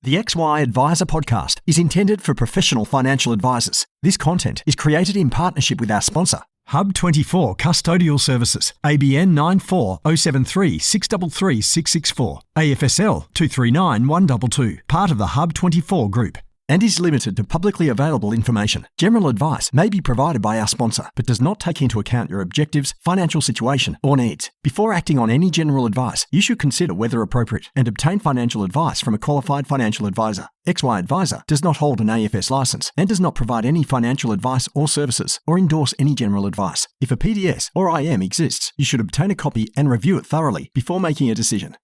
The XY Advisor podcast is intended for professional financial advisors. This content is created in partnership with our sponsor, HUB24 Custodial Services, ABN 94073 633 664, AFSL 239 122, part of the HUB24 Group, and is limited to publicly available information. General advice may be provided by our sponsor, but does not take into account your objectives, financial situation, or needs. Before acting on any general advice, you should consider whether appropriate and obtain financial advice from a qualified financial advisor. XY Advisor does not hold an AFS license and does not provide any financial advice or services or endorse any general advice. If a PDS or IM exists, you should obtain a copy and review it thoroughly before making a decision.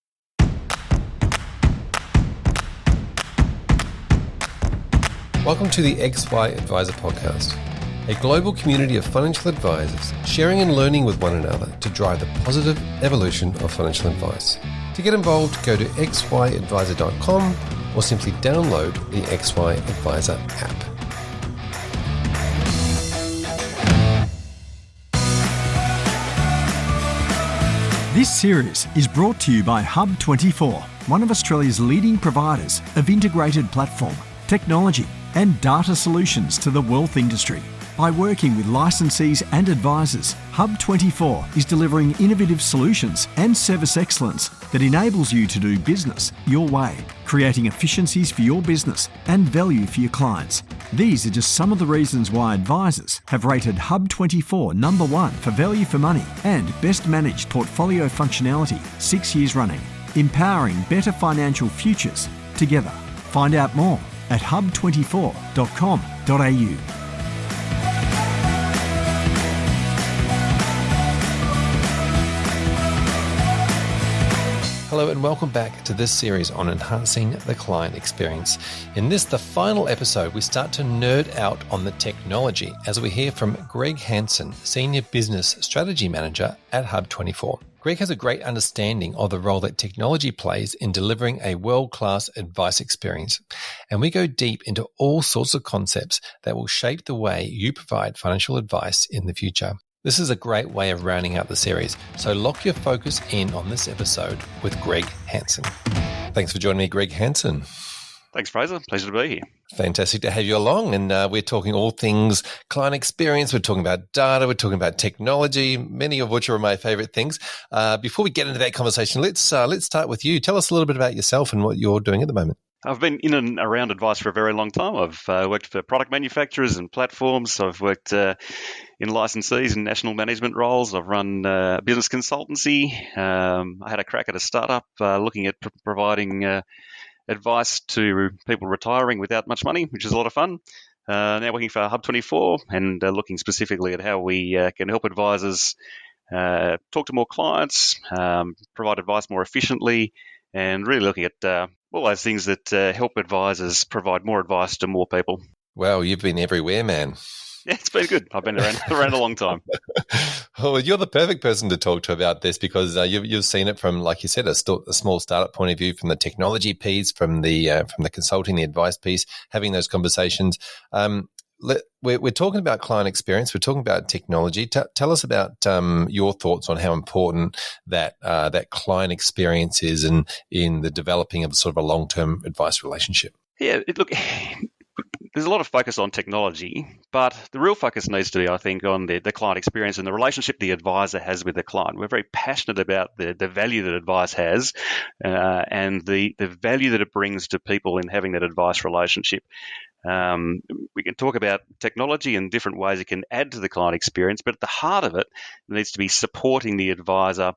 Welcome to the XY Advisor podcast, a global community of financial advisors sharing and learning with one another to drive the positive evolution of financial advice. To get involved, go to xyadvisor.com or simply download the XY Advisor app. This series is brought to you by HUB24, one of Australia's leading providers of integrated platform, technology and data solutions to the wealth industry. By working with licensees and advisors, HUB24 is delivering innovative solutions and service excellence that enables you to do business your way, creating efficiencies for your business and value for your clients. These are just some of the reasons why advisors have rated HUB24 number 1 for value for money and best managed portfolio functionality 6 years running, empowering better financial futures together. Find out more at hub24.com.au. Hello and welcome back to this series on enhancing the client experience. In this, the final episode, we start to nerd out on the technology as we hear from Greg Hansen, Senior Business Strategy Manager at HUB24. Greg has a great understanding of the role that technology plays in delivering a world-class advice experience. And we go deep into all sorts of concepts that will shape the way you provide financial advice in the future. This is a great way of rounding out the series, so lock your focus in on this episode with Greg Hansen. Thanks for joining me, Greg Hansen. Thanks, Fraser. Pleasure to be here. Fantastic to have you along. And we're talking all things client experience. We're talking about data. We're talking about technology, many of which are my favorite things. Before we get into that conversation, let's start with you. Tell us a little bit about yourself and what you're doing at the moment. I've been in and around advice for a very long time. I've worked for product manufacturers and platforms. I've worked in licensees and national management roles. I've run business consultancy. I had a crack at a startup looking at providing advice to people retiring without much money, which is a lot of fun. Now working for HUB24 and looking specifically at how we can help advisors talk to more clients, provide advice more efficiently, and really looking at all those things that help advisors provide more advice to more people. Wow, you've been everywhere, man. Yeah, it's been good. I've been around a long time. Well, you're the perfect person to talk to about this because you've seen it from, like you said, a small startup point of view, from the technology piece, from the consulting, the advice piece, having those conversations. We're talking about client experience. We're talking about technology. Tell us about your thoughts on how important that client experience is in the developing of sort of a long-term advice relationship. Yeah, look, there's a lot of focus on technology, but the real focus needs to be, I think, on the client experience and the relationship the advisor has with the client. We're very passionate about the value that advice has and the value that it brings to people in having that advice relationship. We can talk about technology and different ways it can add to the client experience, but at the heart of it needs to be supporting the advisor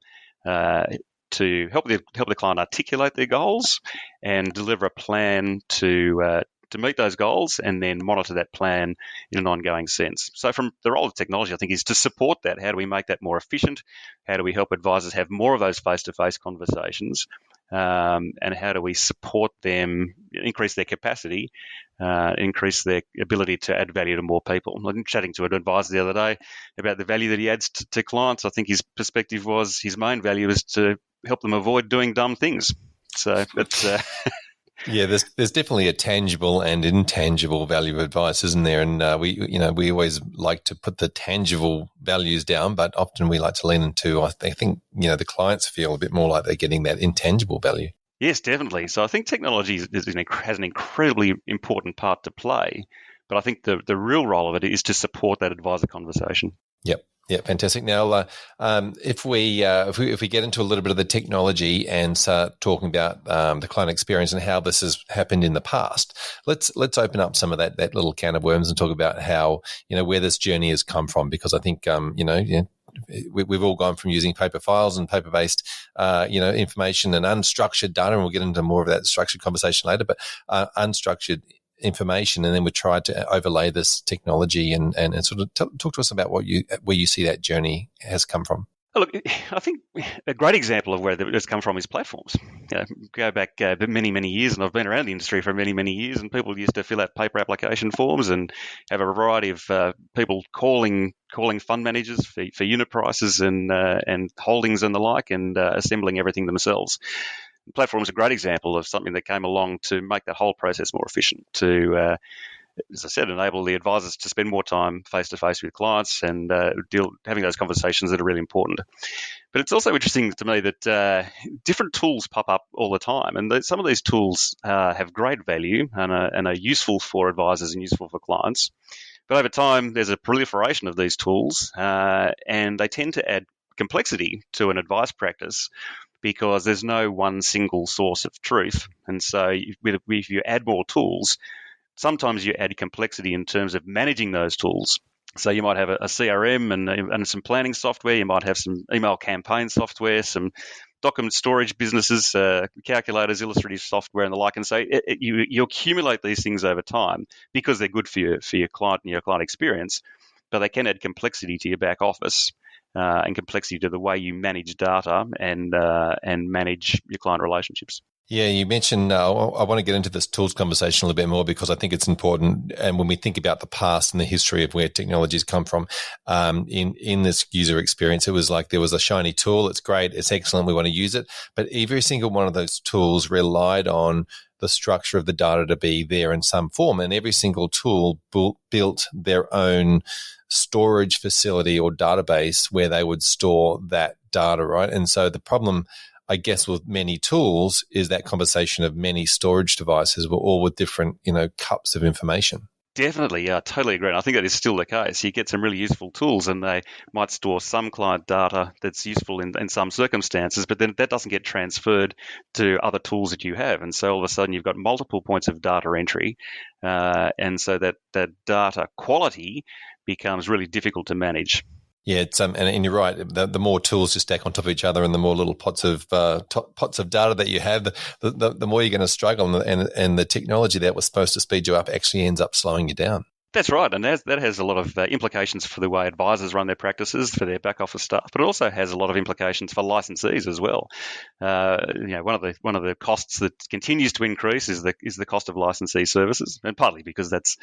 to help the client articulate their goals and deliver a plan to meet those goals and then monitor that plan in an ongoing sense. So from the role of technology, I think, is to support that. How do we make that more efficient? How do we help advisors have more of those face-to-face conversations? And how do we support them, increase their capacity, increase their ability to add value to more people? I'm chatting to an advisor the other day about the value that he adds to clients. I think his perspective was his main value is to help them avoid doing dumb things. So it's... Yeah, there's definitely a tangible and intangible value of advice, isn't there? And we always like to put the tangible values down, but often we like to lean into, I think the clients feel a bit more like they're getting that intangible value. Yes, definitely. So I think technology has an incredibly important part to play, but I think the real role of it is to support that advisor conversation. Yep. Yeah, fantastic. Now, if we get into a little bit of the technology and start talking about the client experience and how this has happened in the past, let's open up some of that little can of worms and talk about how, where this journey has come from. Because I think we've all gone from using paper files and paper-based information and unstructured data, and we'll get into more of that structured conversation later. But unstructured information, and then we tried to overlay this technology and sort of talk to us about where you see that journey has come from. Look, I think a great example of where it's come from is platforms. Go back many, many years, and I've been around the industry for many, many years, and people used to fill out paper application forms and have a variety of people calling fund managers for unit prices and holdings and the like, and assembling everything themselves. Platform's a great example of something that came along to make that whole process more efficient, to, as I said, enable the advisors to spend more time face-to-face with clients and having those conversations that are really important. But it's also interesting to me that different tools pop up all the time, and some of these tools have great value and are useful for advisors and useful for clients. But over time, there's a proliferation of these tools, and they tend to add complexity to an advice practice, because there's no one single source of truth. And so if you add more tools, sometimes you add complexity in terms of managing those tools. So you might have a CRM and some planning software. You might have some email campaign software, some document storage businesses, calculators, illustrative software, and the like. And so you accumulate these things over time because they're good for your client and your client experience, but they can add complexity to your back office. And complexity to the way you manage data and manage your client relationships. Yeah, you mentioned, I want to get into this tools conversation a little bit more, because I think it's important. And when we think about the past and the history of where technology's come from, in this user experience, it was like there was a shiny tool. It's great. It's excellent. We want to use it. But every single one of those tools relied on the structure of the data to be there in some form. And every single tool built their own storage facility or database where they would store that data, right? And so the problem, I guess, with many tools is that conversation of many storage devices, but all with different, cups of information. Definitely, yeah, I totally agree. And I think that is still the case. You get some really useful tools, and they might store some client data that's useful in some circumstances, but then that doesn't get transferred to other tools that you have. And so all of a sudden you've got multiple points of data entry, and so that data quality becomes really difficult to manage. Yeah, it's and you're right. The more tools you stack on top of each other, and the more little pots of data that you have, the more you're going to struggle. And the technology that was supposed to speed you up actually ends up slowing you down. That's right, and that has a lot of implications for the way advisors run their practices, for their back office staff, but it also has a lot of implications for licensees as well. One of the costs that continues to increase is the cost of licensee services, and partly because that's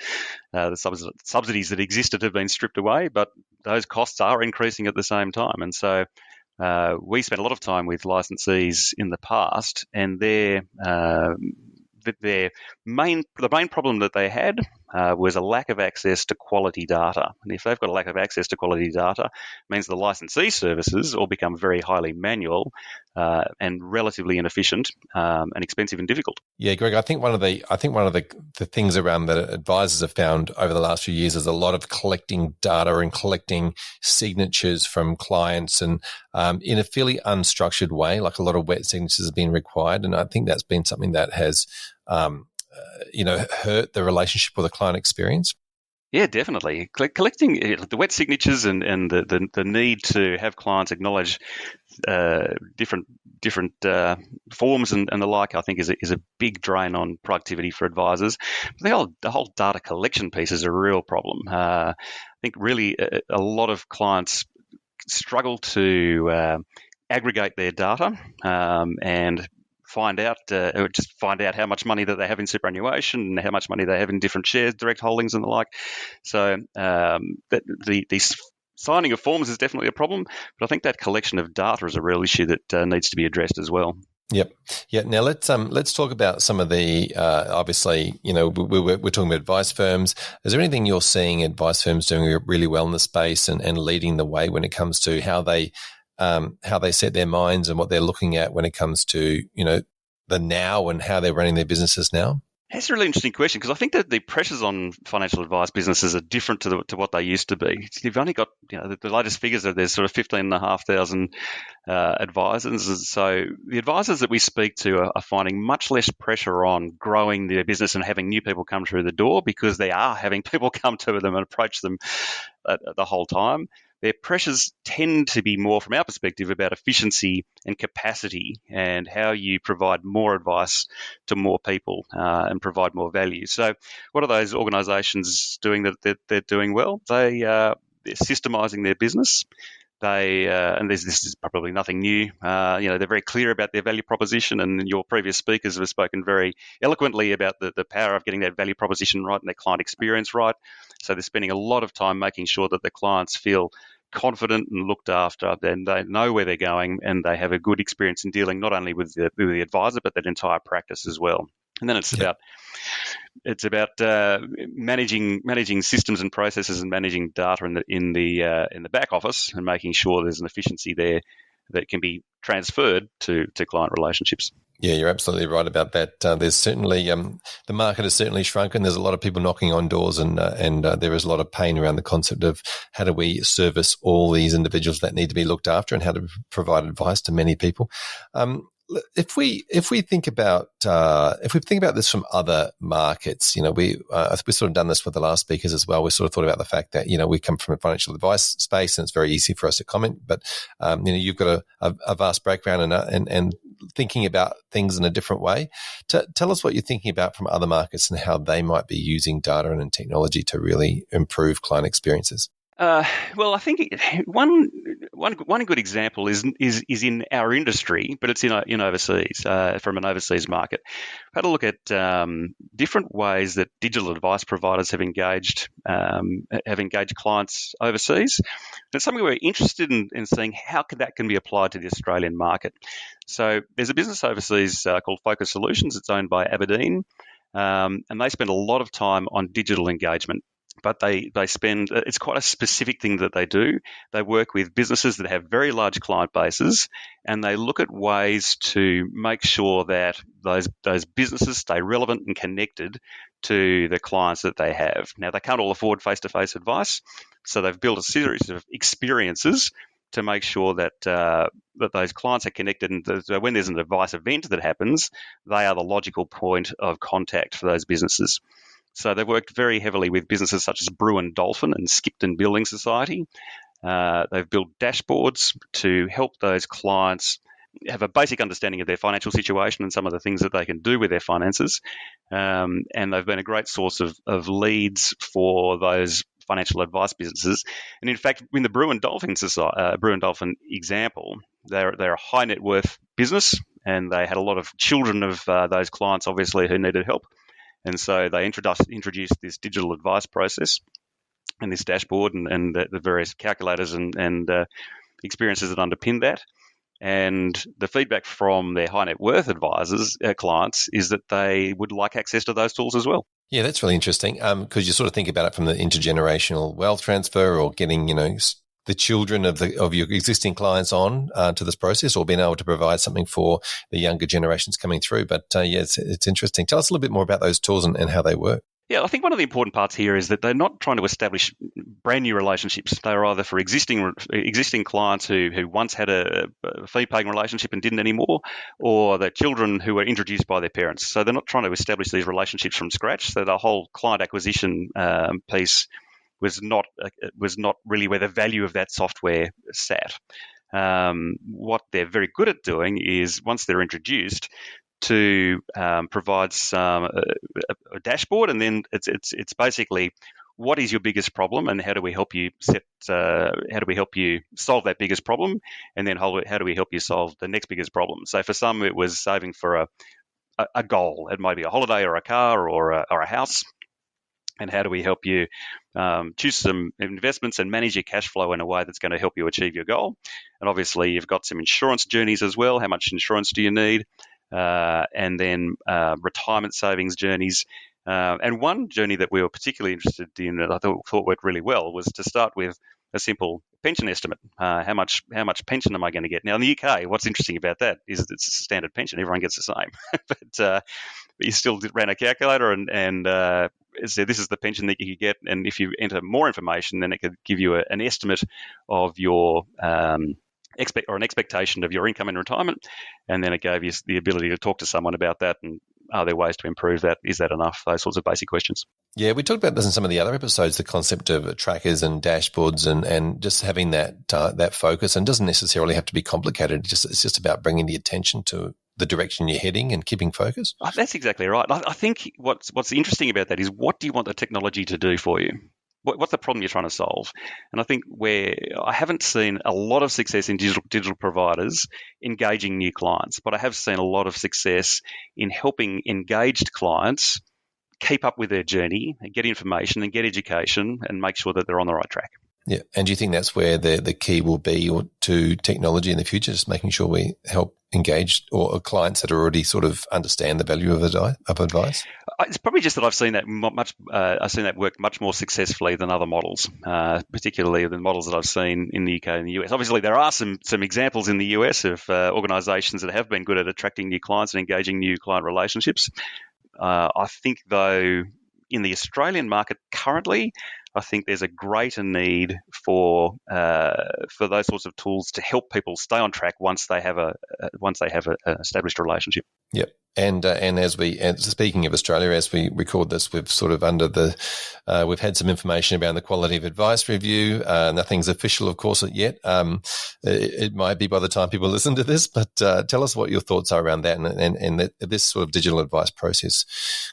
the subsidies that existed have been stripped away, but those costs are increasing at the same time. And so we spent a lot of time with licensees in the past, and the main problem that they had was a lack of access to quality data. And if they've got a lack of access to quality data, it means the licensee services all become very highly manual and relatively inefficient and expensive and difficult. Yeah, Greg, I think one of the things around that advisors have found over the last few years is a lot of collecting data and collecting signatures from clients, and in a fairly unstructured way, like a lot of wet signatures have been required. And I think that's been something that has hurt the relationship with the client experience. Yeah, definitely. Collecting the wet signatures and the need to have clients acknowledge different forms and the like, I think is a big drain on productivity for advisors. The whole data collection piece is a real problem. I think really a lot of clients struggle to aggregate their data and find out how much money that they have in superannuation and how much money they have in different shares, direct holdings, and the like. So the signing of forms is definitely a problem, but I think that collection of data is a real issue that needs to be addressed as well. Yep. Yeah. Now let's talk about some of the obviously, we're talking about advice firms. Is there anything you're seeing advice firms doing really well in the space and leading the way when it comes to how they set their minds and what they're looking at when it comes to the now and how they're running their businesses now? That's a really interesting question, because I think that the pressures on financial advice businesses are different to what they used to be. You've only got, the latest figures are there's sort of 15,500 advisors. And so the advisors that we speak to are finding much less pressure on growing their business and having new people come through the door, because they are having people come to them and approach them the whole time. Their pressures tend to be more, from our perspective, about efficiency and capacity and how you provide more advice to more people and provide more value. So what are those organisations doing that they're doing well? They're systemising their business. And this is probably nothing new. They're very clear about their value proposition, and your previous speakers have spoken very eloquently about the power of getting that value proposition right and their client experience right. So they're spending a lot of time making sure that the clients feel confident and looked after, and they know where they're going, and they have a good experience in dealing not only with the advisor, but that entire practice as well. And then it's about managing systems and processes and managing data in the back office, and making sure there's an efficiency there that can be transferred to client relationships. Yeah, you're absolutely right about that. There's certainly the market has certainly shrunken. There's a lot of people knocking on doors, and there is a lot of pain around the concept of how do we service all these individuals that need to be looked after, and how to provide advice to many people. If we think about this from other markets, we've sort of done this with the last speakers as well. We sort of thought about the fact that we come from a financial advice space, and it's very easy for us to comment. But you've got a vast background and thinking about things in a different way. Tell us what you're thinking about from other markets and how they might be using data and technology to really improve client experiences. Well, I think one good example is in our industry, but it's in overseas, from an overseas market. We've had a look at different ways that digital advice providers have engaged clients overseas. And it's something we're interested in seeing how that can be applied to the Australian market. So there's a business overseas called Focus Solutions. It's owned by Aberdeen, and they spend a lot of time on digital engagement. But it's quite a specific thing that they do. They work with businesses that have very large client bases, and they look at ways to make sure that those businesses stay relevant and connected to the clients that they have. Now, they can't all afford face-to-face advice, so they've built a series of experiences to make sure that those clients are connected, and that when there's an advice event that happens, they are the logical point of contact for those businesses. So they've worked very heavily with businesses such as Brew & Dolphin and Skipton Building Society. They've built dashboards to help those clients have a basic understanding of their financial situation and some of the things that they can do with their finances. And they've been a great source of leads for those financial advice businesses. And in fact, in the Brew & Dolphin example, they're a high net worth business, and they had a lot of children of those clients, obviously, who needed help. And so they introduced this digital advice process and this dashboard and the various calculators and experiences that underpin that. And the feedback from their high net worth clients, is that they would like access to those tools as well. Yeah, that's really interesting, because you sort of think about it from the intergenerational wealth transfer, or getting, the children of your existing clients on to this process, or being able to provide something for the younger generations coming through. But it's interesting. Tell us a little bit more about those tools and how they work. Yeah, I think one of the important parts here is that they're not trying to establish brand new relationships. They're either for existing clients who once had a fee-paying relationship and didn't anymore, or the children who were introduced by their parents. So they're not trying to establish these relationships from scratch. So the whole client acquisition piece was not really where the value of that software sat. What they're very good at doing is, once they're introduced, to provide a dashboard, and then it's basically, what is your biggest problem, and how do we help you solve that biggest problem, and then how do we help you solve the next biggest problem. So for some, it was saving for a goal. It might be a holiday or a car or a house. And how do we help you choose some investments and manage your cash flow in a way that's going to help you achieve your goal? And obviously, you've got some insurance journeys as well. How much insurance do you need? And then retirement savings journeys. And one journey that we were particularly interested in, that I thought worked really well, was to start with a simple pension estimate. How much pension am I going to get? Now, in the UK, what's interesting about that is that it's a standard pension. Everyone gets the same. But you still ran a calculator and said this is the pension that you could get. And if you enter more information, then it could give you an estimate of your an expectation of your income in retirement. And then it gave you the ability to talk to someone about that and are there ways to improve that? Is that enough? Those sorts of basic questions. Yeah, we talked about this in some of the other episodes, the concept of trackers and dashboards and just having that focus, and doesn't necessarily have to be complicated. It's just about bringing the attention to the direction you're heading and keeping focus. Oh, that's exactly right. I think what's interesting about that is what do you want the technology to do for you? What's the problem you're trying to solve? And I think where I haven't seen a lot of success in digital providers engaging new clients, but I have seen a lot of success in helping engaged clients keep up with their journey and get information and get education and make sure that they're on the right track. Yeah. And do you think that's where the key will be to technology in the future, just making sure we help engage or clients that already sort of understand the value of advice? It's probably just that I've seen that work much more successfully than other models, particularly the models that I've seen in the UK and the US. Obviously, there are some examples in the US of organisations that have been good at attracting new clients and engaging new client relationships. I think, though, in the Australian market currently, I think there's a greater need for those sorts of tools to help people stay on track once they have an established relationship. Yep. And speaking of Australia, as we record this, we've sort of we've had some information about the quality of advice review. Nothing's official, of course, yet. It might be by the time people listen to this, but tell us what your thoughts are around that, and that this sort of digital advice process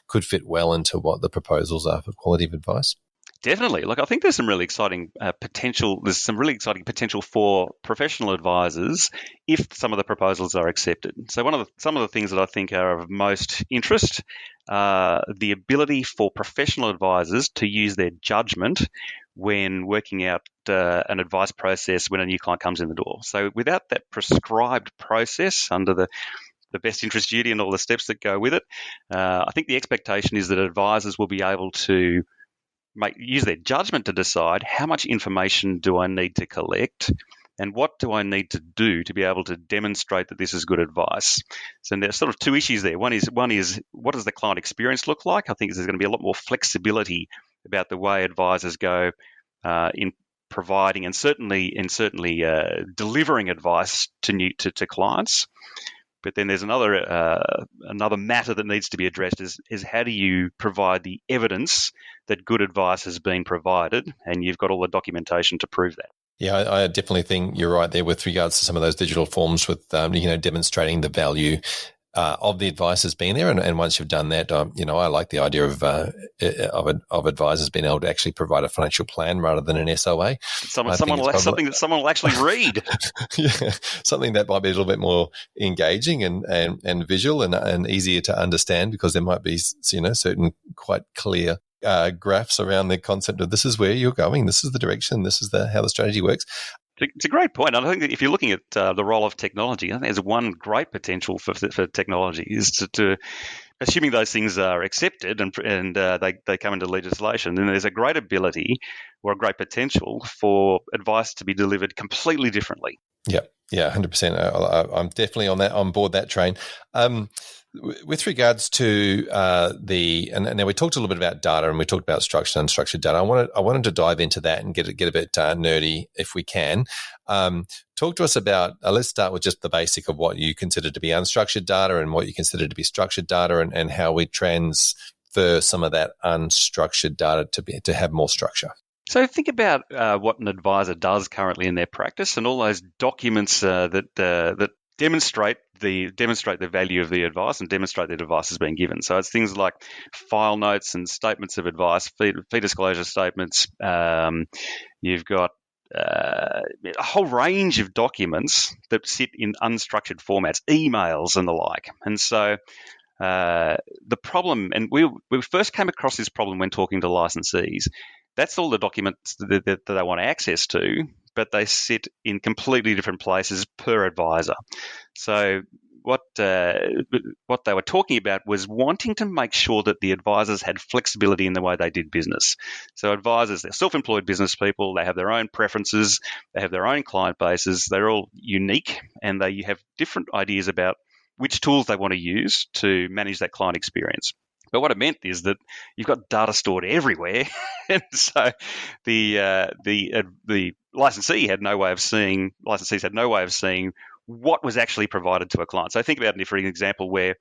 could fit well into what the proposals are for quality of advice. Definitely. Look, I think there's some really exciting potential. There's some really exciting potential for professional advisors if some of the proposals are accepted. So some of the things that I think are of most interest are the ability for professional advisors to use their judgment when working out an advice process when a new client comes in the door. So without that prescribed process under the best interest duty and all the steps that go with it, I think the expectation is that advisors will be able to use their judgment to decide how much information do I need to collect and what do I need to do to be able to demonstrate that this is good advice. So there's sort of two issues there. One is what does the client experience look like? I think there's going to be a lot more flexibility about the way advisors go in providing and certainly delivering advice to clients. But then there's another matter that needs to be addressed is how do you provide the evidence that good advice has been provided and you've got all the documentation to prove that. Yeah, I definitely think you're right there with regards to some of those digital forms with demonstrating the value of the advice has been there, and once you've done that, I like the idea of advisors being able to actually provide a financial plan rather than an SOA. Something that someone will actually read. Yeah, something that might be a little bit more engaging and visual and easier to understand, because there might be certain quite clear graphs around the concept of this is where you're going, this is the direction, this is how the strategy works. It's a great point. I think that if you're looking at the role of technology, I think there's one great potential for technology is to assuming those things are accepted and they come into legislation, then there's a great ability or a great potential for advice to be delivered completely differently. Yeah, 100%. I'm definitely on board that train. With regards to and now we talked a little bit about data and we talked about structured and unstructured data. I wanted to dive into that and get a bit nerdy if we can. Talk to us about, let's start with just the basic of what you consider to be unstructured data and what you consider to be structured data, and how we transfer some of that unstructured data to have more structure. So think about what an advisor does currently in their practice and all those documents that demonstrate the value of the advice and demonstrate that advice has been given. So it's things like file notes and statements of advice, fee disclosure statements. You've got a whole range of documents that sit in unstructured formats, emails and the like. And so the problem, and we first came across this problem when talking to licensees. That's all the documents that they want access to, but they sit in completely different places per advisor. So what they were talking about was wanting to make sure that the advisors had flexibility in the way they did business. So advisors, they're self-employed business people. They have their own preferences. They have their own client bases. They're all unique, and they have different ideas about which tools they want to use to manage that client experience. But what it meant is that you've got data stored everywhere, and so the licensee had no way of seeing. Licensees had no way of seeing what was actually provided to a client. So think about it for an example where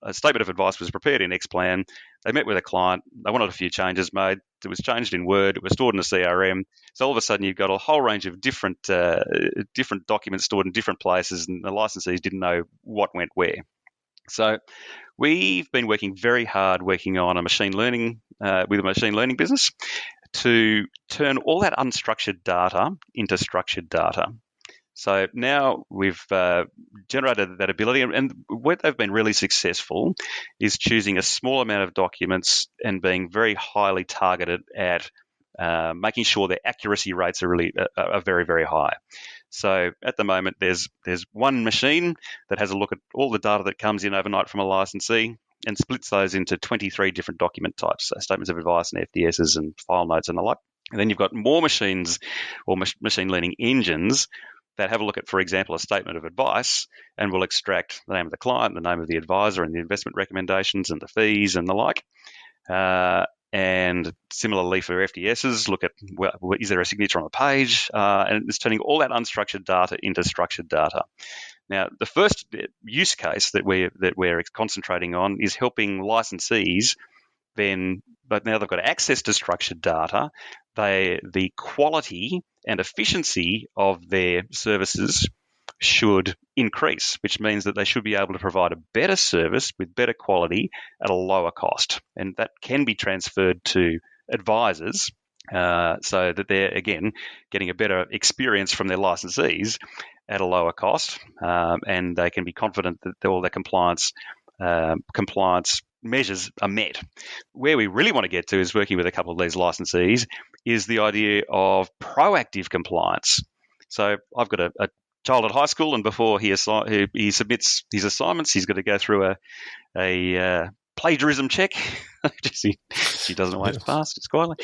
a statement of advice was prepared in Xplan. They met with a client. They wanted a few changes made. It was changed in Word. It was stored in a CRM. So all of a sudden, you've got a whole range of different documents stored in different places, and the licensees didn't know what went where. So we've been working very hard working on a machine learning with a machine learning business to turn all that unstructured data into structured data. So now we've generated that ability, and where they've been really successful is choosing a small amount of documents and being very highly targeted at making sure their accuracy rates are very, very high. So at the moment, there's one machine that has a look at all the data that comes in overnight from a licensee and splits those into 23 different document types, so statements of advice and FDSs and file notes and the like. And then you've got more machines or machine learning engines that have a look at, for example, a statement of advice and will extract the name of the client, the name of the advisor, and the investment recommendations and the fees and the like. And similarly for FDSs, look at, well, is there a signature on the page? And it's turning all that unstructured data into structured data. Now, the first use case that we're concentrating on is helping licensees then, but now they've got access to structured data, the quality and efficiency of their services should increase, which means that they should be able to provide a better service with better quality at a lower cost. And that can be transferred to advisors so that they're, again, getting a better experience from their licensees at a lower cost, and they can be confident that all their compliance measures are met. Where we really want to get to is working with a couple of these licensees is the idea of proactive compliance. So I've got a child at high school, and before he submits his assignments, he's got to go through a plagiarism check. She doesn't always pass, it's quietly.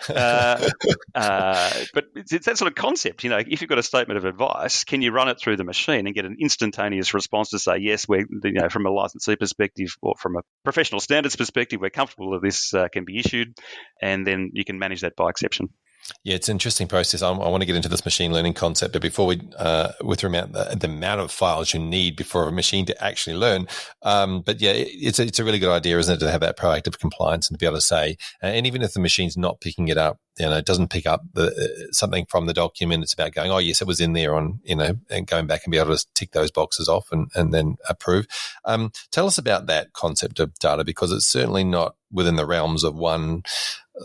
But it's that sort of concept. You know, if you've got a statement of advice, can you run it through the machine and get an instantaneous response to say, yes, from a licensee perspective or from a professional standards perspective, we're comfortable that this can be issued, and then you can manage that by exception. Yeah, it's an interesting process. I want to get into this machine learning concept, but before we, with the amount of files you need before a machine to actually learn. But yeah, it's a really good idea, isn't it, to have that proactive compliance and to be able to say, and even if the machine's not picking it up, it doesn't pick up something from the document. It's about going, oh yes, it was in there and going back and be able to tick those boxes off and then approve. Tell us about that concept of data, because it's certainly not within the realms of one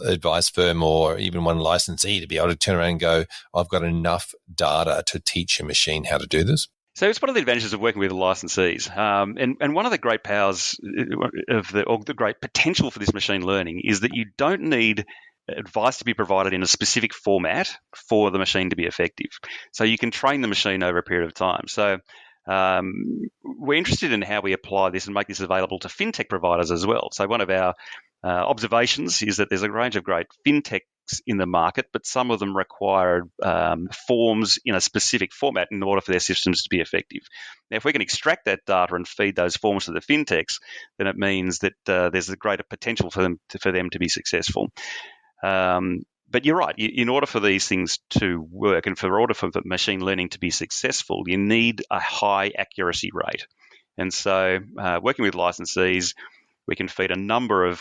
advice firm or even one licensee to be able to turn around and go, I've got enough data to teach a machine how to do this. So it's one of the advantages of working with licensees. And one of the great powers or the great potential for this machine learning is that you don't need advice to be provided in a specific format for the machine to be effective. So you can train the machine over a period of time. So we're interested in how we apply this and make this available to fintech providers as well. So one of our observations is that there's a range of great fintechs in the market, but some of them require forms in a specific format in order for their systems to be effective. Now, if we can extract that data and feed those forms to the fintechs, then it means that there's a greater potential for them to be successful. But you're right. In order for these things to work and for the machine learning to be successful, you need a high accuracy rate. And so working with licensees, we can feed a number of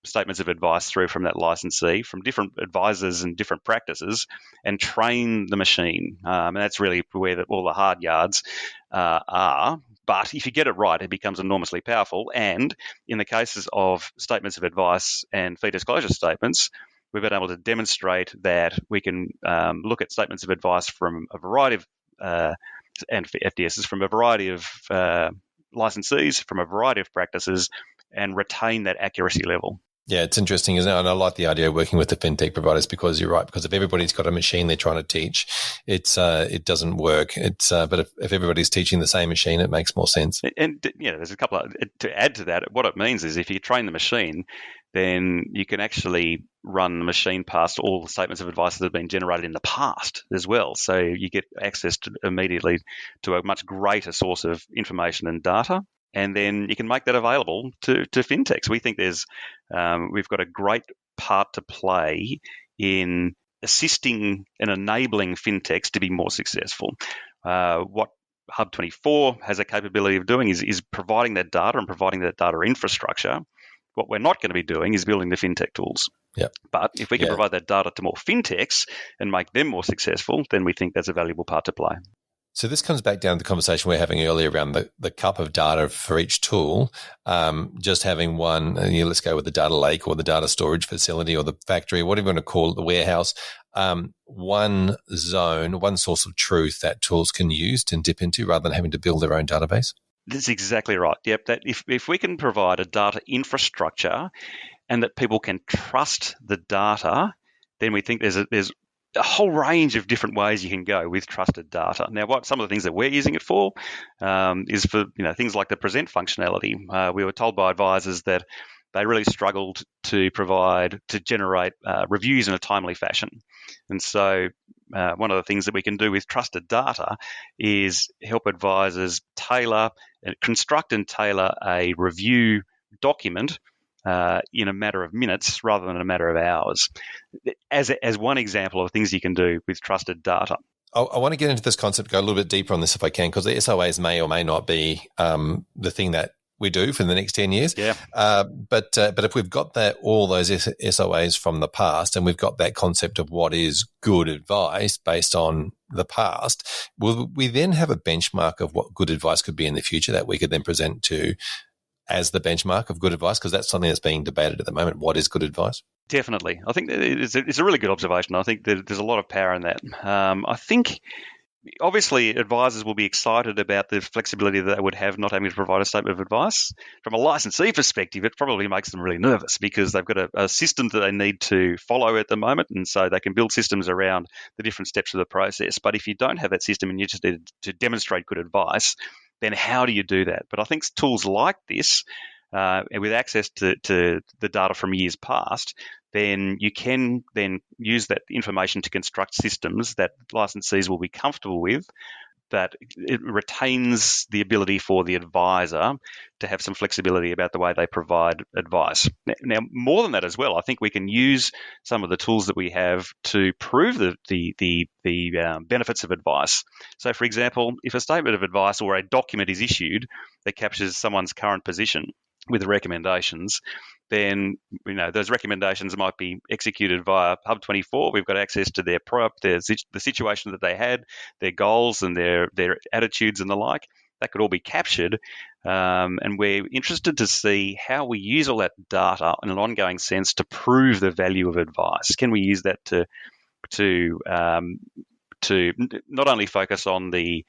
statements of advice through from that licensee, from different advisors and different practices, and train the machine. And that's really where all the hard yards are. But if you get it right, it becomes enormously powerful. And in the cases of statements of advice and fee disclosure statements, we've been able to demonstrate that we can look at statements of advice from a variety of and FDSs from a variety of licensees, from a variety of practices, and retain that accuracy level. Yeah, it's interesting, isn't it? And I like the idea of working with the fintech providers because you're right. Because if everybody's got a machine they're trying to teach, it doesn't work. But if everybody's teaching the same machine, it makes more sense. And there's a couple of, to add to that. What it means is if you train the machine, then you can actually run the machine past all the statements of advice that have been generated in the past as well. So you get access immediately to a much greater source of information and data. And then you can make that available to fintechs. We think we've got a great part to play in assisting and enabling fintechs to be more successful. What HUB24 has a capability of doing is providing that data and providing that data infrastructure. What we're not going to be doing is building the fintech tools. Yep. But if we can provide that data to more fintechs and make them more successful, then we think that's a valuable part to play. So this comes back down to the conversation we were having earlier around the cup of data for each tool. Just having one, let's go with the data lake or the data storage facility or the factory, whatever you want to call it, the warehouse. One zone, one source of truth that tools can use to dip into rather than having to build their own database. That's exactly right. Yep. That if we can provide a data infrastructure and that people can trust the data, then we think there's a whole range of different ways you can go with trusted data. Now, what some of the things that we're using it for is for things like the present functionality. We were told by advisors that they really struggled to generate reviews in a timely fashion. And so one of the things that we can do with trusted data is help advisors construct and tailor a review document in a matter of minutes rather than a matter of hours, as one example of things you can do with trusted data. I want to get into this concept, go a little bit deeper on this if I can, because the SOAs may or may not be the thing that we do for the next 10 years. Yeah. But if we've got all those SOAs from the past and we've got that concept of what is good advice based on the past, will we then have a benchmark of what good advice could be in the future that we could then present to as the benchmark of good advice? Because that's something that's being debated at the moment. What is good advice? Definitely. I think it's a really good observation. I think that there's a lot of power in that. I think obviously advisors will be excited about the flexibility that they would have not having to provide a statement of advice. From a licensee perspective, it probably makes them really nervous because they've got a system that they need to follow at the moment, and so they can build systems around the different steps of the process. But if you don't have that system and you just need to demonstrate good advice, then how do you do that? But I think tools like this, with access to the data from years past, then you can then use that information to construct systems that licensees will be comfortable with, that it retains the ability for the advisor to have some flexibility about the way they provide advice. Now, more than that as well, I think we can use some of the tools that we have to prove the benefits of advice. So, for example, if a statement of advice or a document is issued that captures someone's current position with recommendations, then those recommendations might be executed via HUB24. We've got access to their product, the situation that they had, their goals and their attitudes and the like. That could all be captured, and we're interested to see how we use all that data in an ongoing sense to prove the value of advice. Can we use that to not only focus on the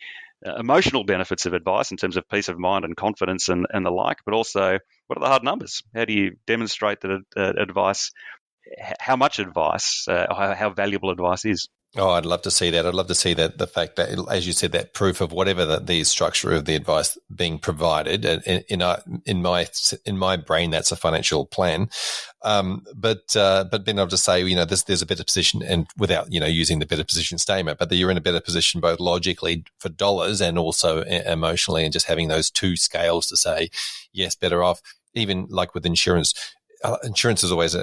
emotional benefits of advice in terms of peace of mind and confidence and the like, but also what are the hard numbers? How do you demonstrate that advice, how much advice, how valuable advice is? Oh, I'd love to see that. I'd love to see that, the fact that, as you said, that proof of whatever the structure of the advice being provided. In my brain, that's a financial plan. But being able to say, there's a better position, and without, using the better position statement, but that you're in a better position both logically for dollars and also emotionally, and just having those two scales to say, yes, better off. Even like with insurance. Insurance is always,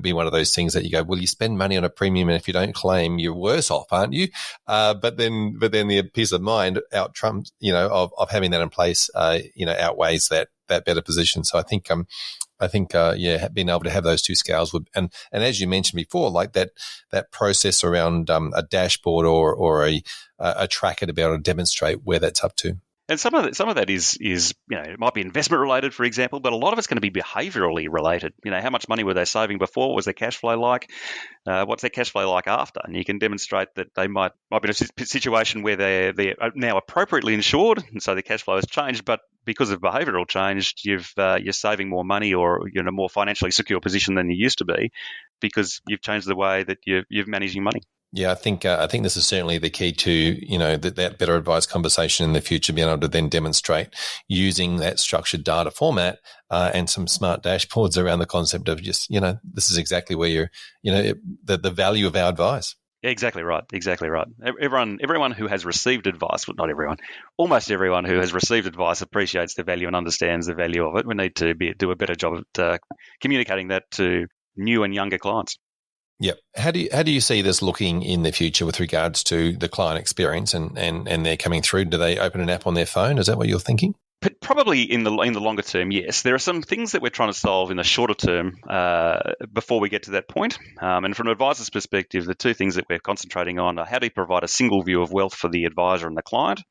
be one of those things that you go, well, you spend money on a premium, and if you don't claim, you're worse off, aren't you? But then the peace of mind out trumps, of having that in place, outweighs that better position. So I think, being able to have those two scales would, and as you mentioned before, like that process around a dashboard or a tracker to be able to demonstrate where that's up to. And some of that is it might be investment related, for example, but a lot of it's going to be behaviourally related. How much money were they saving before? What was their cash flow like? What's their cash flow like after? And you can demonstrate that they might be in a situation where they're now appropriately insured, and so the cash flow has changed. But because of behavioural change, you're saving more money, or you're in a more financially secure position than you used to be, because you've changed the way that you've managed your money. Yeah, I think this is certainly the key to that better advice conversation in the future, being able to then demonstrate using that structured data format and some smart dashboards around the concept of just this is exactly where you're the value of our advice. Yeah, exactly right. Exactly right. Everyone who has received advice, well, not everyone, almost everyone who has received advice appreciates the value and understands the value of it. We need to do a better job at communicating that to new and younger clients. Yep. How do you see this looking in the future with regards to the client experience and they're coming through? Do they open an app on their phone? Is that what you're thinking? But probably in the longer term, yes. There are some things that we're trying to solve in the shorter term before we get to that point. And from an advisor's perspective, the two things that we're concentrating on are how do you provide a single view of wealth for the advisor and the client,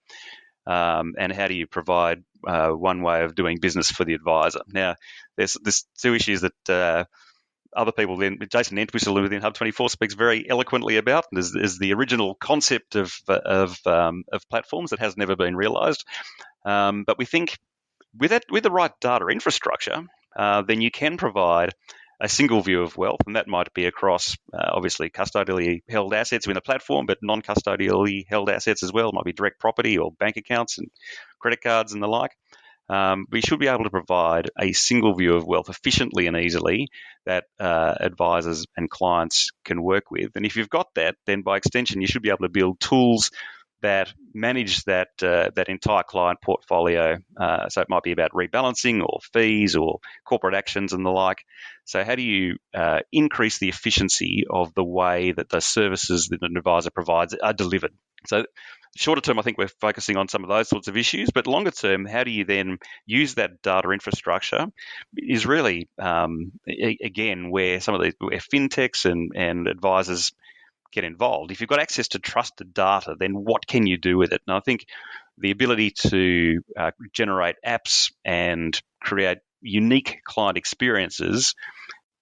and how do you provide one way of doing business for the advisor. Now, there's two issues that other people, then Jason Entwistle within HUB24 speaks very eloquently about. Is the original concept of platforms that has never been realised. But we think with the right data infrastructure, then you can provide a single view of wealth, and that might be across obviously custodially held assets within the platform, but non-custodially held assets as well. It might be direct property or bank accounts and credit cards and the like. We should be able to provide a single view of wealth efficiently and easily that advisors and clients can work with. And if you've got that, then by extension, you should be able to build tools that manage that entire client portfolio. So it might be about rebalancing or fees or corporate actions and the like. So how do you increase the efficiency of the way that the services that an advisor provides are delivered? So shorter term, I think we're focusing on some of those sorts of issues, but longer term, how do you then use that data infrastructure is really, again, where where fintechs and advisors get involved. If you've got access to trusted data, then what can you do with it? And I think the ability to generate apps and create unique client experiences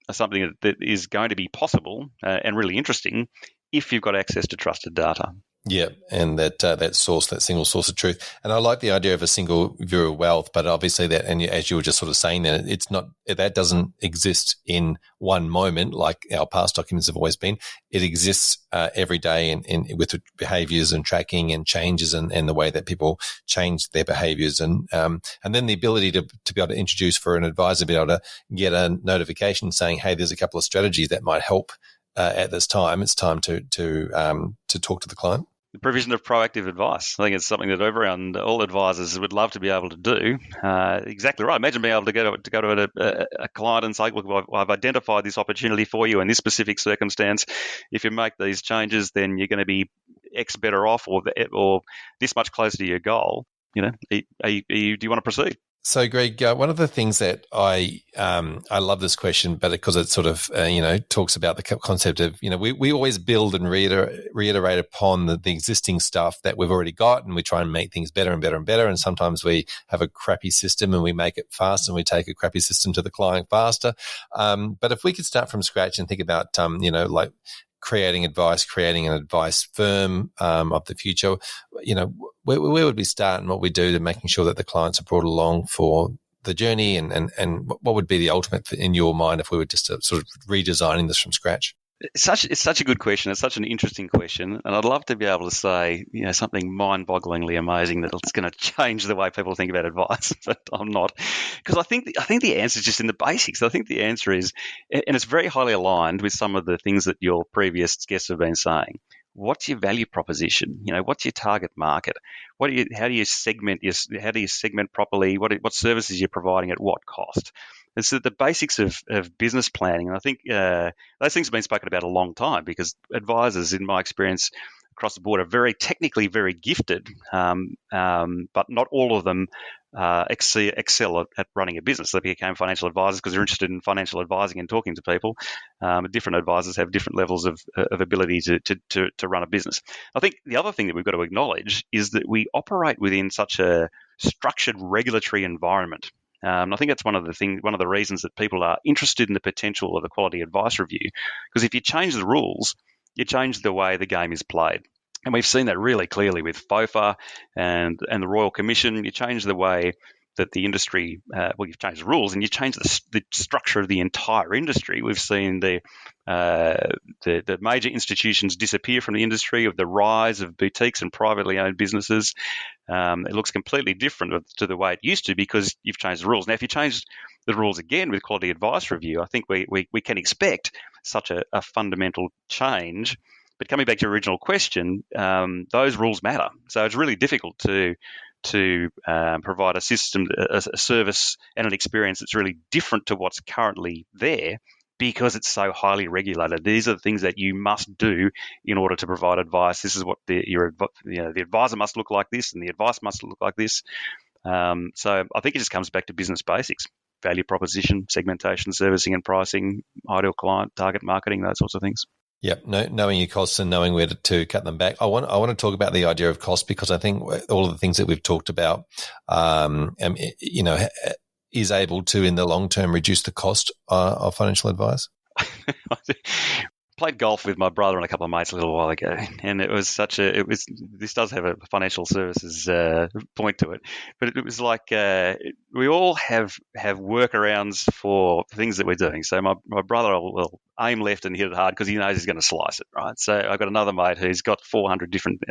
are something that is going to be possible and really interesting if you've got access to trusted data. Yeah, and that single source of truth. And I like the idea of a single view of wealth, but obviously that, and as you were just sort of saying that doesn't exist in one moment like our past documents have always been. It exists every day with behaviors and tracking and changes and the way that people change their behaviors. And then the ability to be able to introduce for an advisor, be able to get a notification saying, hey, there's a couple of strategies that might help at this time. It's time to talk to the client. The provision of proactive advice. I think it's something that all advisors would love to be able to do. Exactly right. Imagine being able to go to a client and say, look, I've identified this opportunity for you in this specific circumstance. If you make these changes, then you're going to be X better off or this much closer to your goal. Do you want to proceed? So, Greg, one of the things that I love this question, but because it sort of talks about the concept of we always build and reiterate upon the existing stuff that we've already got, and we try and make things better and better and better. And sometimes we have a crappy system and we make it fast, and we take a crappy system to the client faster. But if we could start from scratch and think about like creating an advice firm of the future, where would we start and what we do to making sure that the clients are brought along for the journey, and what would be the ultimate in your mind if we were just sort of redesigning this from scratch? It's such a good question. It's such an interesting question, and I'd love to be able to say something mind-bogglingly amazing that it's going to change the way people think about advice, but I'm not, because I think the answer is just in the basics. I think the answer is, and it's very highly aligned with some of the things that your previous guests have been saying. What's your value proposition? What's your target market? How do you segment properly? What services you're providing at what cost? And so the basics of business planning, and I think those things have been spoken about a long time, because advisors, in my experience across the board, are very technically very gifted, but not all of them excel at running a business. They became financial advisors because they're interested in financial advising and talking to people. Different advisors have different levels of ability to run a business. I think the other thing that we've got to acknowledge is that we operate within such a structured regulatory environment. I think that's one of the reasons that people are interested in the potential of a quality advice review, because if you change the rules, you change the way the game is played. And we've seen that really clearly with FOFA and the Royal Commission. You change the way that the industry, you've changed the rules and you change the structure of the entire industry. We've seen the major institutions disappear from the industry, of the rise of boutiques and privately owned businesses. It looks completely different to the way it used to because you've changed the rules. Now, if you change the rules again with quality advice review, I think we can expect such a fundamental change. But coming back to your original question, those rules matter. So it's really difficult to provide a system, a service, and an experience that's really different to what's currently there, because it's so highly regulated. These are the things that you must do in order to provide advice. This is what the advisor must look like this, and the advice must look like this. So I think it just comes back to business basics: value proposition, segmentation, servicing and pricing, ideal client, target marketing, those sorts of things. Yep, knowing your costs and knowing where to cut them back. I want to talk about the idea of cost, because I think all of the things that we've talked about, is able to, in the long term, reduce the cost of financial advice. Played golf with my brother and a couple of mates a little while ago, and this does have a financial services point to it, but it was like we all have workarounds for things that we're doing. So my brother will aim left and hit it hard because he knows he's going to slice it, right? So I've got another mate who's got 400 different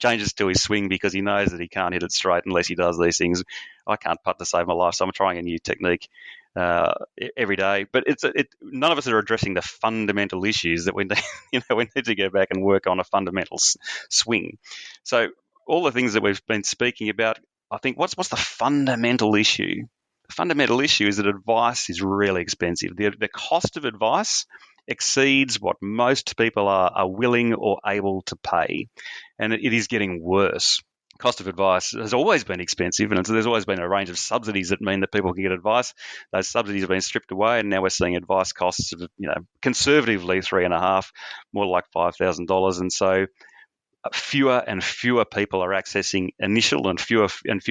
changes to his swing because he knows that he can't hit it straight unless he does these things. I can't putt to save my life, so I'm trying a new technique every day, but none of us are addressing the fundamental issues that we need. We need to go back and work on a fundamental swing. So all the things that we've been speaking about, I think what's the fundamental issue? The fundamental issue is that advice is really expensive. The cost of advice exceeds what most people are willing or able to pay, and it is getting worse. Cost of advice has always been expensive, and there's always been a range of subsidies that mean that people can get advice. Those subsidies have been stripped away, and now we're seeing advice costs of, conservatively $3,500, more like $5,000, and so fewer and fewer people are accessing initial, and fewer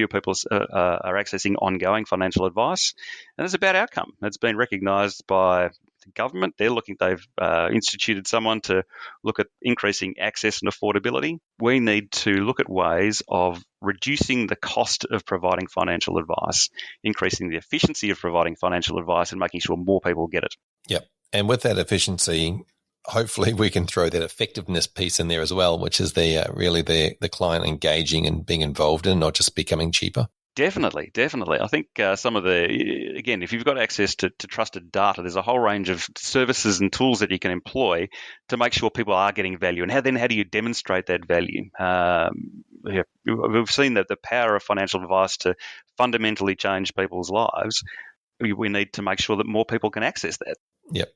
people are accessing ongoing financial advice, and it's a bad outcome. It's been recognised by the government. They've instituted someone to look at increasing access and affordability. We need to look at ways of reducing the cost of providing financial advice, increasing the efficiency of providing financial advice, and making sure more people get it. Yep. And with that efficiency, hopefully we can throw that effectiveness piece in there as well, which is the client engaging and being involved in, not just becoming cheaper. Definitely. I think if you've got access to trusted data, there's a whole range of services and tools that you can employ to make sure people are getting value. And how do you demonstrate that value? We've seen that the power of financial advice to fundamentally change people's lives. We need to make sure that more people can access that. Yep.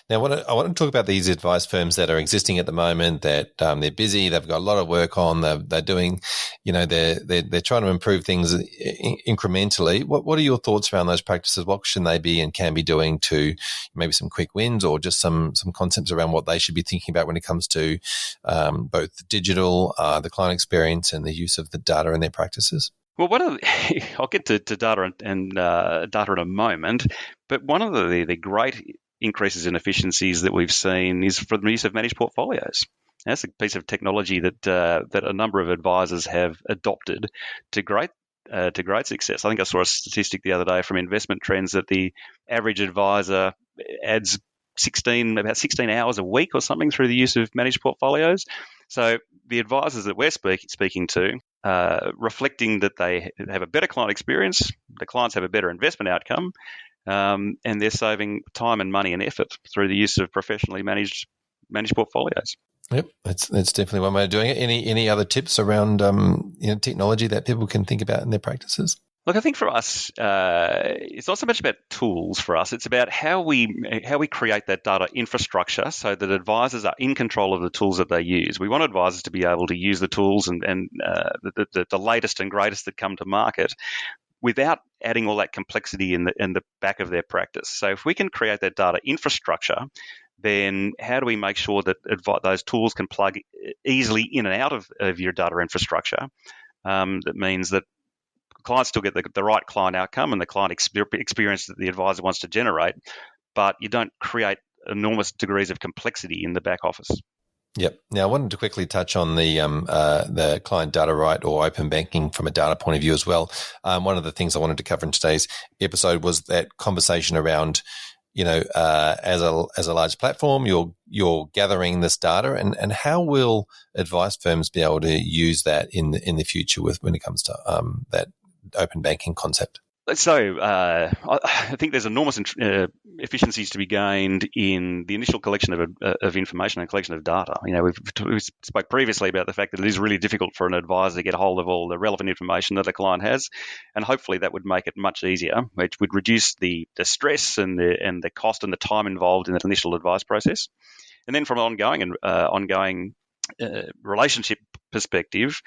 Now, I want to talk about these advice firms that are existing at the moment. That they're busy, they've got a lot of work on. They're doing, they're trying to improve things incrementally. What are your thoughts around those practices? What should they be and can be doing to maybe some quick wins, or just some concepts around what they should be thinking about when it comes to both digital, the client experience, and the use of the data in their practices? Well, I'll get to data and data in a moment, but one of the great increases in efficiencies that we've seen is from the use of managed portfolios. That's a piece of technology that a number of advisors have adopted to great success. I think I saw a statistic the other day from Investment Trends that the average advisor adds about 16 hours a week or something through the use of managed portfolios. So the advisors that we're speaking to, reflecting that they have a better client experience, the clients have a better investment outcome, and they're saving time and money and effort through the use of professionally managed portfolios. Yep, that's definitely one way of doing it. Any other tips around technology that people can think about in their practices? Look, I think for us, it's not so much about tools for us. It's about how we create that data infrastructure so that advisors are in control of the tools that they use. We want advisors to be able to use the tools and the latest and greatest that come to market without adding all that complexity in the back of their practice. So if we can create that data infrastructure, then how do we make sure that those tools can plug easily in and out of your data infrastructure? That means that clients still get the right client outcome and the client experience that the advisor wants to generate, but you don't create enormous degrees of complexity in the back office. Yep. Now, I wanted to quickly touch on the client data right or open banking from a data point of view as well. One of the things I wanted to cover in today's episode was that conversation around, as a large platform, you're gathering this data, and how will advice firms be able to use that in the future when it comes to that open banking concept? So I think there's enormous efficiencies to be gained in the initial collection of information and collection of data. We spoke previously about the fact that it is really difficult for an advisor to get a hold of all the relevant information that a client has, and hopefully that would make it much easier, which would reduce the stress and the cost and the time involved in that initial advice process. And then from an ongoing relationship perspective,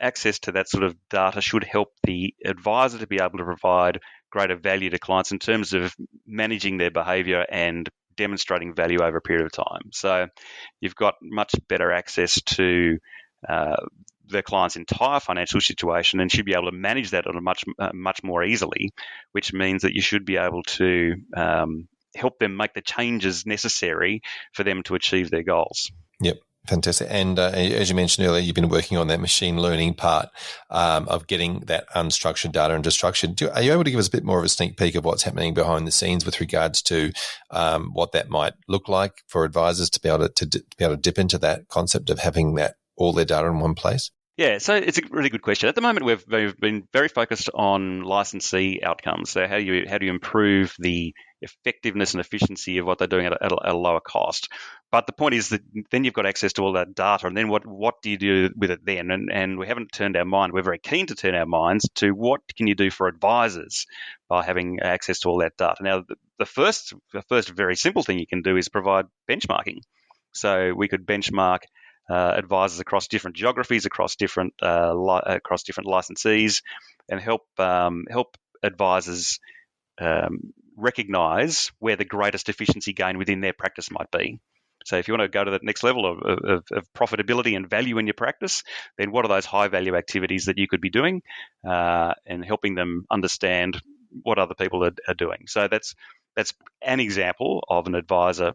access to that sort of data should help the advisor to be able to provide greater value to clients in terms of managing their behaviour and demonstrating value over a period of time. So you've got much better access to the client's entire financial situation and should be able to manage that on a much more easily, which means that you should be able to help them make the changes necessary for them to achieve their goals. Yep. Fantastic. And as you mentioned earlier, you've been working on that machine learning part of getting that unstructured data into structured. Are you able to give us a bit more of a sneak peek of what's happening behind the scenes with regards to what that might look like for advisors to be able to dip into that concept of having that all their data in one place? Yeah, so it's a really good question. At the moment, we've been very focused on licensee outcomes. So how do you improve the effectiveness and efficiency of what they're doing at a lower cost? But the point is that then you've got access to all that data, and then what do you do with it then? And we haven't turned our mind. We're very keen to turn our minds to what can you do for advisors by having access to all that data. Now, the first very simple thing you can do is provide benchmarking. So we could benchmark advisors across different geographies, across different licensees, and help advisors recognise where the greatest efficiency gain within their practice might be. So if you want to go to the next level of profitability and value in your practice, then what are those high value activities that you could be doing, and helping them understand what other people are doing. So that's an example of an advisor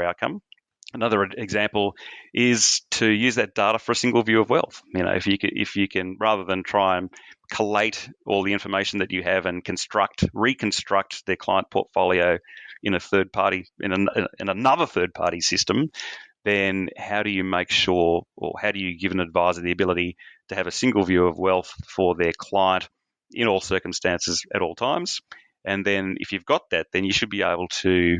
outcome. Another example is to use that data for a single view of wealth. If you can, rather than try and collate all the information that you have and reconstruct their client portfolio in a third party, in another third party system, then how do you make sure, or how do you give an advisor the ability to have a single view of wealth for their client in all circumstances at all times? And then if you've got that, then you should be able to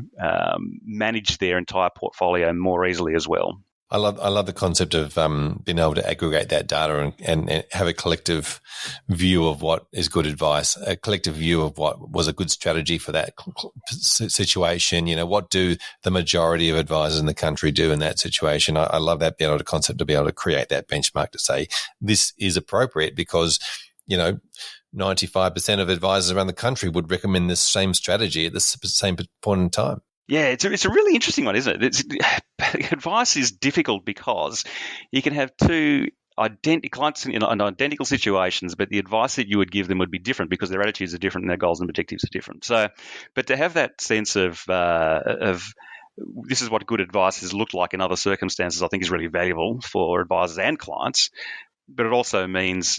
manage their entire portfolio more easily as well. I love the concept of being able to aggregate that data and have a collective view of what is good advice, a collective view of what was a good strategy for that situation. What do the majority of advisors in the country do in that situation? I love that concept to be able to create that benchmark to say this is appropriate because, 95% of advisors around the country would recommend this same strategy at the same point in time. Yeah, it's a really interesting one, isn't it? Advice is difficult because you can have two clients in identical situations, but the advice that you would give them would be different because their attitudes are different and their goals and objectives are different. So, but to have that sense of this is what good advice has looked like in other circumstances, I think is really valuable for advisors and clients. But it also means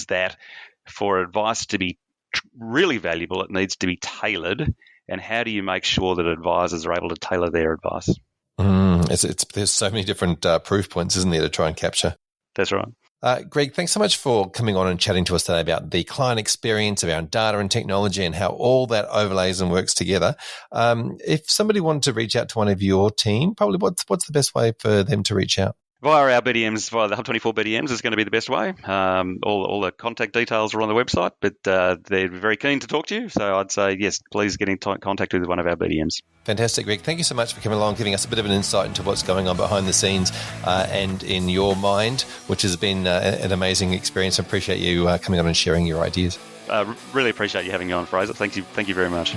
that for advice to be really valuable, it needs to be tailored. And how do you make sure that advisors are able to tailor their advice? There's so many different proof points, isn't there, to try and capture? That's right. Greg, thanks so much for coming on and chatting to us today about the client experience around data and technology and how all that overlays and works together. If somebody wanted to reach out to one of your team, probably what's the best way for them to reach out? Via our BDMs, via the HUB24 BDMs is going to be the best way. All the contact details are on the website, but they're very keen to talk to you. So I'd say, yes, please get in contact with one of our BDMs. Fantastic, Greg. Thank you so much for coming along, giving us a bit of an insight into what's going on behind the scenes and in your mind, which has been an amazing experience. I appreciate you coming on and sharing your ideas. Really appreciate you having me on, Fraser. Thank you very much.